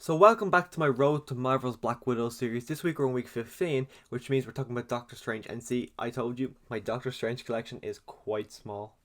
So welcome back to my Road to Marvel's Black Widow series. This week we're in week 15, which means we're talking about Doctor Strange. And see, I told you, my Doctor Strange collection is quite small.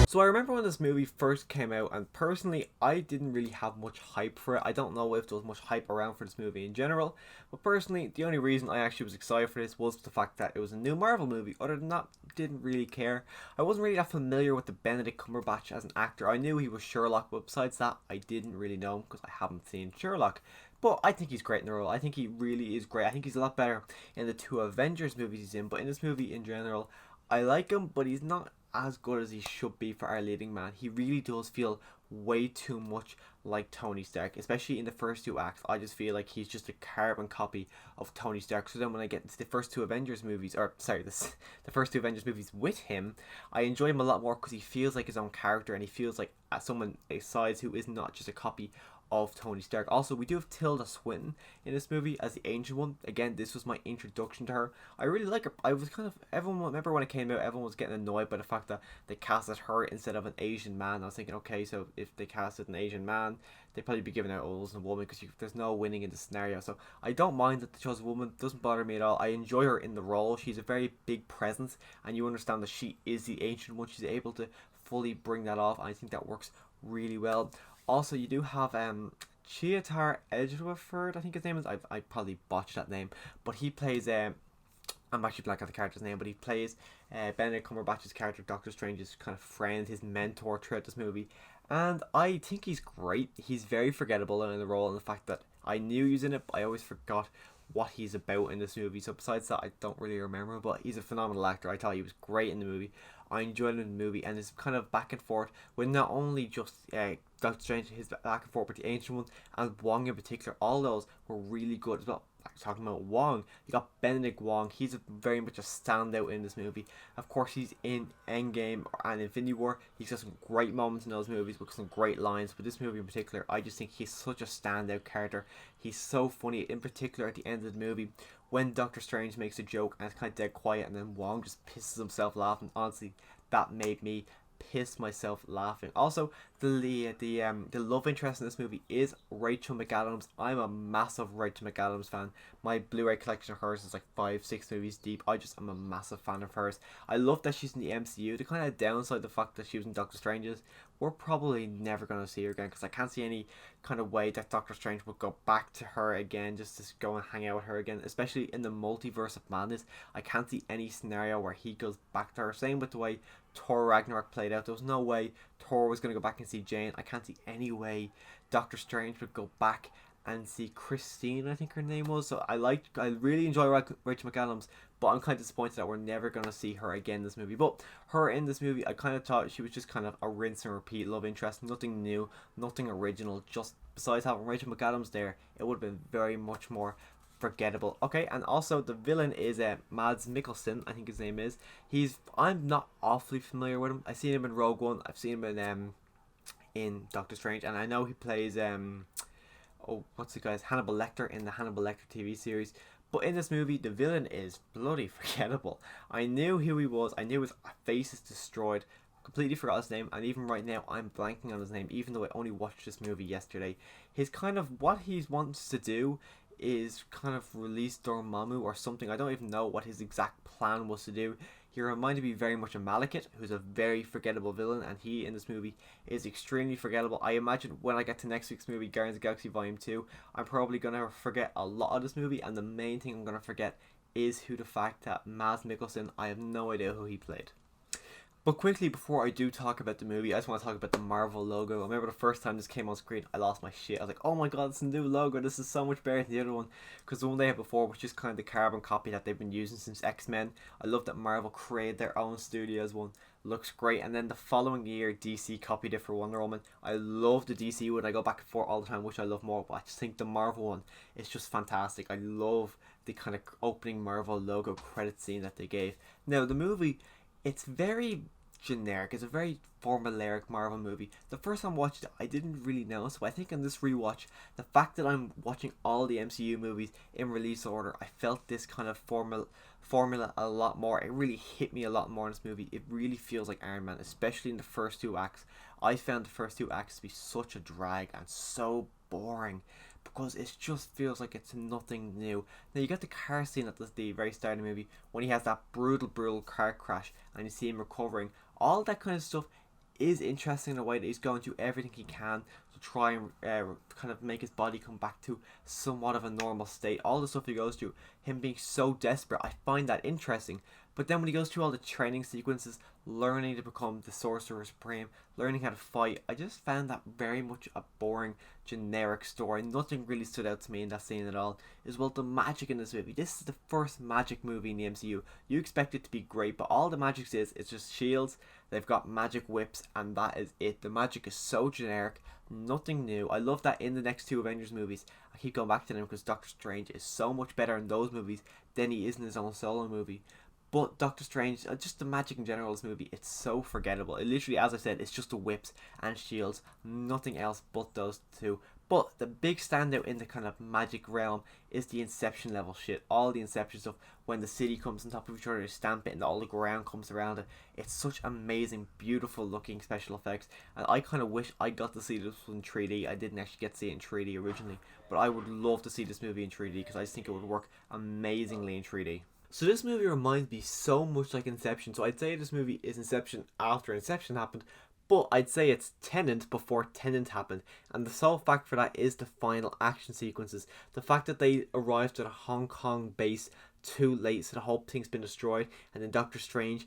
So I remember when this movie first came out, and personally, I didn't really have much hype for it. I don't know if there was much hype around for this movie in general, but personally, the only reason I actually was excited for this was the fact that it was a new Marvel movie. Other than that, didn't really care. I wasn't really that familiar with the Benedict Cumberbatch as an actor. I knew he was Sherlock, but besides that, I didn't really know him because I haven't seen Sherlock. But I think he's great in the role. I think he really is great. I think he's a lot better in the two Avengers movies he's in, but in this movie in general, I like him, but he's not as good as he should be for our leading man. He really does feel way too much like Tony Stark, especially in the first two acts. I just feel like he's just a carbon copy of Tony Stark. So then when I get into the first two Avengers movies, the first two Avengers movies with him, I enjoy him a lot more because he feels like his own character and he feels like someone besides who is not just a copy of Tony Stark. Also, we do have Tilda Swinton in this movie as the Ancient One. Again, this was my introduction to her. I really like her. I was kind of, everyone, remember when it came out, everyone was getting annoyed by the fact that they casted her instead of an Asian man. I was thinking, okay, so if they casted an Asian man, they'd probably be giving out roles in a woman because there's no winning in the scenario. So I don't mind that they chose a woman. It doesn't bother me at all. I enjoy her in the role. She's a very big presence, and you understand that she is the Ancient One. She's able to fully bring that off. I think that works really well. Also, you do have Chiatar Edgeworth, I think his name is. I probably botched that name, but he plays. I'm actually blank on the character's name, but he plays Benedict Cumberbatch's character, Doctor Strange's kind of friend, his mentor throughout this movie, and I think he's great. He's very forgettable in the role, and the fact that I knew he was in it, but I always forgot what he's about in this movie. So besides that, I don't really remember, but he's a phenomenal actor. I thought he was great in the movie. I enjoyed him in the movie, and it's kind of back and forth with not only just Doctor Strange, his back and forth with the Ancient One, and Wong in particular. All those were really good as well. Talking about Wong, you got Benedict Wong. He's very much a standout in this movie. Of course, he's in Endgame and Infinity War. He's got some great moments in those movies with some great lines. But this movie in particular, I just think he's such a standout character. He's so funny, in particular at the end of the movie when Doctor Strange makes a joke and it's kind of dead quiet, and then Wong just pisses himself laughing. Honestly, that made me piss myself laughing. Also, the love interest in this movie is Rachel McAdams. I'm a massive Rachel McAdams fan. My Blu-ray collection of hers is like 5-6 movies deep. I'm a massive fan of hers. I love that she's in the MCU. The kind of downside, the fact that she was in Doctor Strange's, we're probably never going to see her again because I can't see any kind of way that Doctor Strange would go back to her again, just to go and hang out with her again, especially in the multiverse of madness. I can't see any scenario where he goes back to her. Same with the way Thor Ragnarok played out. There was no way Thor was going to go back and see Jane. I can't see any way Doctor Strange would go back and see Christine, I think her name was. So I really enjoy Rachel McAdams, but I'm kind of disappointed that we're never going to see her again in this movie. But her in this movie, I kind of thought she was just kind of a rinse and repeat love interest. Nothing new, nothing original. Just besides having Rachel McAdams there, it would have been very much more forgettable. Okay, and also the villain is Mads Mikkelsen, I think his name is. I'm not awfully familiar with him. I've seen him in Rogue One. I've seen him in Doctor Strange, and I know he plays what's the guy's Hannibal Lecter in the Hannibal Lecter TV series. But in this movie, the villain is bloody forgettable. I knew who he was. I knew his face is destroyed. Completely forgot his name, and even right now I'm blanking on his name, even though I only watched this movie yesterday. His kind of what he wants to do is kind of release Dormammu or something. I don't even know what his exact plan was to do. He reminded me very much of Malekith, who's a very forgettable villain, and he in this movie is extremely forgettable. I imagine when I get to next week's movie, Guardians of the Galaxy Volume 2, I'm probably going to forget a lot of this movie, and the main thing I'm going to forget is the fact that Mads Mikkelsen, I have no idea who he played. But quickly, before I do talk about the movie, I just want to talk about the Marvel logo. I remember the first time this came on screen, I lost my shit. I was like, oh my god, it's a new logo. This is so much better than the other one. Because the one they had before was just kind of the carbon copy that they've been using since X-Men. I love that Marvel created their own studios one. Looks great. And then the following year, DC copied it for Wonder Woman. I love the DC one. I go back and forth all the time, which I love more. But I just think the Marvel one is just fantastic. I love the kind of opening Marvel logo credit scene that they gave. Now, the movie, it's very generic. It's a very formulaic Marvel movie. The first time I watched it, I didn't really know, so I think on this rewatch, the fact that I'm watching all the MCU movies in release order, I felt this kind of formula a lot more. It really hit me a lot more in this movie. It really feels like Iron Man, especially in the first two acts. I found the first two acts to be such a drag and so boring because it just feels like it's nothing new. Now you get the car scene at the very start of the movie when he has that brutal car crash and you see him recovering. All that kind of stuff is interesting in a way that he's going to do everything he can to try and kind of make his body come back to somewhat of a normal state. All the stuff he goes through, him being so desperate, I find that interesting. But then when he goes through all the training sequences, learning to become the Sorcerer Supreme, learning how to fight, I just found that very much a boring, generic story. Nothing really stood out to me in that scene at all. As well, the magic in this movie. This is the first magic movie in the MCU. You expect it to be great, but all the magic is, it's just shields, they've got magic whips, and that is it. The magic is so generic, nothing new. I love that in the next two Avengers movies, I keep going back to them because Doctor Strange is so much better in those movies than he is in his own solo movie. But Doctor Strange, just the magic in general, this movie, it's so forgettable. It literally, as I said, it's just the whips and shields, nothing else but those two. But the big standout in the kind of magic realm is the Inception level shit. All the Inception stuff, when the city comes on top of each other to stamp it and all the ground comes around it. It's such amazing, beautiful looking special effects. And I kind of wish I got to see this in 3D. I didn't actually get to see it in 3D originally. But I would love to see this movie in 3D because I just think it would work amazingly in 3D. So this movie reminds me so much like Inception. So I'd say this movie is Inception after Inception happened, but I'd say it's Tenet before Tenet happened. And the sole fact for that is the final action sequences. The fact that they arrived at a Hong Kong base too late, so the whole thing's been destroyed, and then Doctor Strange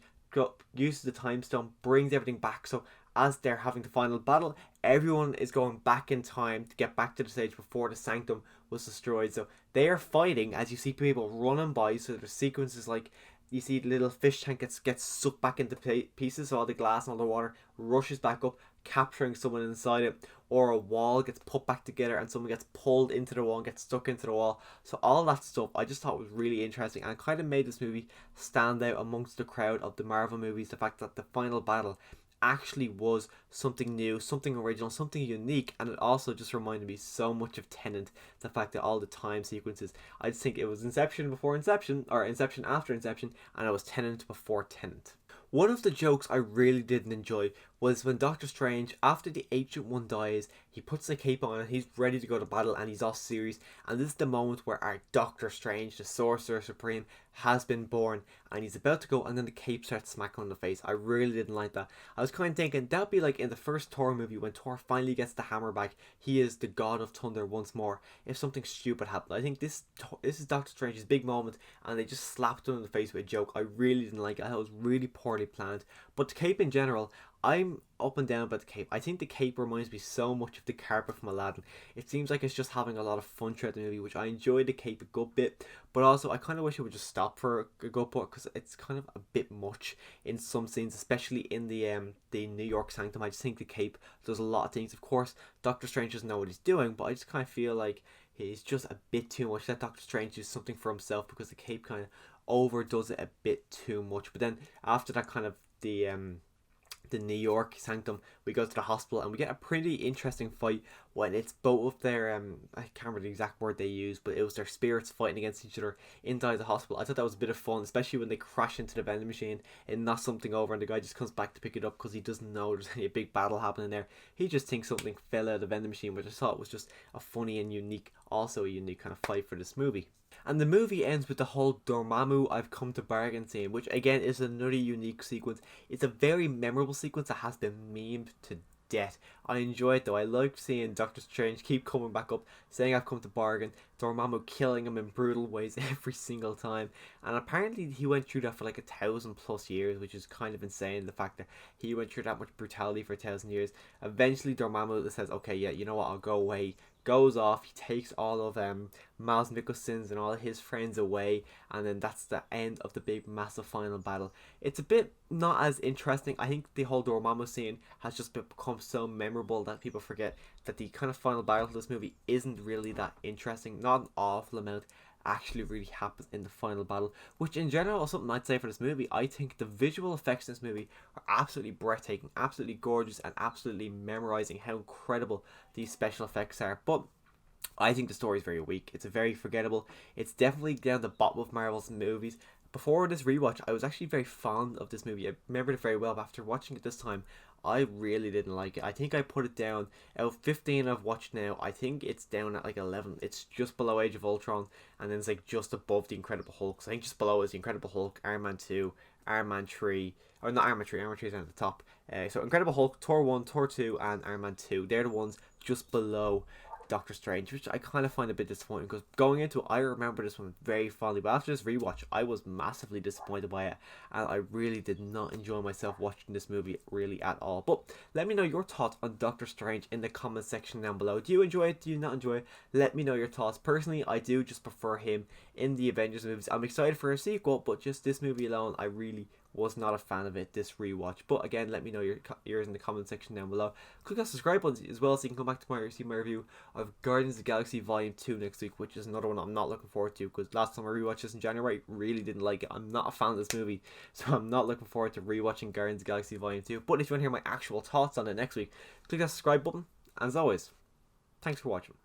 uses the time stone, brings everything back. So as they're having the final battle, everyone is going back in time to get back to the stage before the Sanctum was destroyed. So they are fighting as you see people running by. So there's sequences like you see the little fish tank gets sucked back into pieces, so all the glass and all the water rushes back up, capturing someone inside it, or a wall gets put back together and someone gets pulled into the wall and gets stuck into the wall. So all that stuff I just thought was really interesting and kind of made this movie stand out amongst the crowd of the Marvel movies. The fact that the final battle actually was something new, something original, something unique, and it also just reminded me so much of Tenet. The fact that all the time sequences, I just think it was Inception before Inception, or Inception after Inception, and it was Tenet before Tenet. One of the jokes I really didn't enjoy was when Doctor Strange, after the Ancient One dies, he puts the cape on and he's ready to go to battle and he's all serious, and this is the moment where our Doctor Strange, the Sorcerer Supreme, has been born and he's about to go, and then the cape starts smacking on the face. I really didn't like that. I was kind of thinking that would be like in the first Thor movie when Thor finally gets the hammer back. He is the god of thunder once more. If something stupid happened, I think this is Doctor Strange's big moment, and they just slapped him in the face with a joke. I really didn't like it. I thought it was really poorly planned. But the cape in general, I'm up and down about the cape. I think the cape reminds me so much of the carpet from Aladdin. It seems like it's just having a lot of fun throughout the movie, which I enjoyed the cape a good bit, but also I kind of wish it would just stop for a good part because it's kind of a bit much in some scenes, especially in the New York Sanctum. I just think the cape does a lot of things. Of course, Doctor Strange doesn't know what he's doing, but I just kind of feel like he's just a bit too much. Let Doctor Strange do something for himself because the cape kind of overdoes it a bit too much. But then after that kind of the New York Sanctum, we go to the hospital and we get a pretty interesting fight when it's both of their I can't remember the exact word they used, but it was their spirits fighting against each other inside the hospital. I thought that was a bit of fun, especially when they crash into the vending machine and knock something over and the guy just comes back to pick it up because he doesn't know there's any big battle happening there. He just thinks something fell out of the vending machine, which I thought was just a funny and unique, also a unique kind of fight for this movie. And the movie ends with the whole Dormammu I've come to bargain scene, which again is another unique sequence. It's a very memorable sequence that has been memed to death. I enjoy it though. I like seeing Doctor Strange keep coming back up, saying I've come to bargain, Dormammu killing him in brutal ways every single time. And apparently he went through that for like 1,000+ years, which is kind of insane, the fact that he went through that much brutality for 1,000 years. Eventually Dormammu says, okay, yeah, you know what, I'll go away. Goes off, he takes all of Miles Mikkelsen's and all his friends away, and then that's the end of the big massive final battle. It's a bit not as interesting. I think the whole Dormammu scene has just become so memorable that people forget that the kind of final battle of this movie isn't really that interesting. Not an awful amount actually really happens in the final battle, which in general is something I'd say for this movie. I think the visual effects in this movie are absolutely breathtaking, absolutely gorgeous, and absolutely memorizing how incredible these special effects are. But I think the story is very weak. It's very forgettable. It's definitely down the bottom of Marvel's movies, before this rewatch, I was actually very fond of this movie. I remembered it very well, but after watching it this time, I really didn't like it. I think I put it down, out of 15 I've watched now, I think it's down at like 11. It's just below Age of Ultron, and then it's like just above The Incredible Hulk. So I think just below is The Incredible Hulk, Iron Man 2, Iron Man 3, or not Iron Man 3, Iron Man 3 is down at the top. So Incredible Hulk, Thor 1, Thor 2, and Iron Man 2. They're the ones just below Doctor Strange, which I kind of find a bit disappointing, because going into it, I remember this one very fondly, but after this rewatch, I was massively disappointed by it, and I really did not enjoy myself watching this movie really at all. But let me know your thoughts on Doctor Strange in the comment section down below. Do you enjoy it? Do you not enjoy it? Let me know your thoughts. Personally, I do just prefer him in the Avengers movies. I'm excited for a sequel, but just this movie alone, I really was not a fan of it this rewatch. But again, let me know yours in the comment section down below. Click that subscribe button as well, so you can come back to see my review of Guardians of the Galaxy Volume 2 next week, which is another one I'm not looking forward to, because last time I rewatched this in January, I really didn't like it. I'm not a fan of this movie, so I'm not looking forward to rewatching Guardians of the Galaxy Volume 2. But if you want to hear my actual thoughts on it next week, click that subscribe button, and as always, thanks for watching.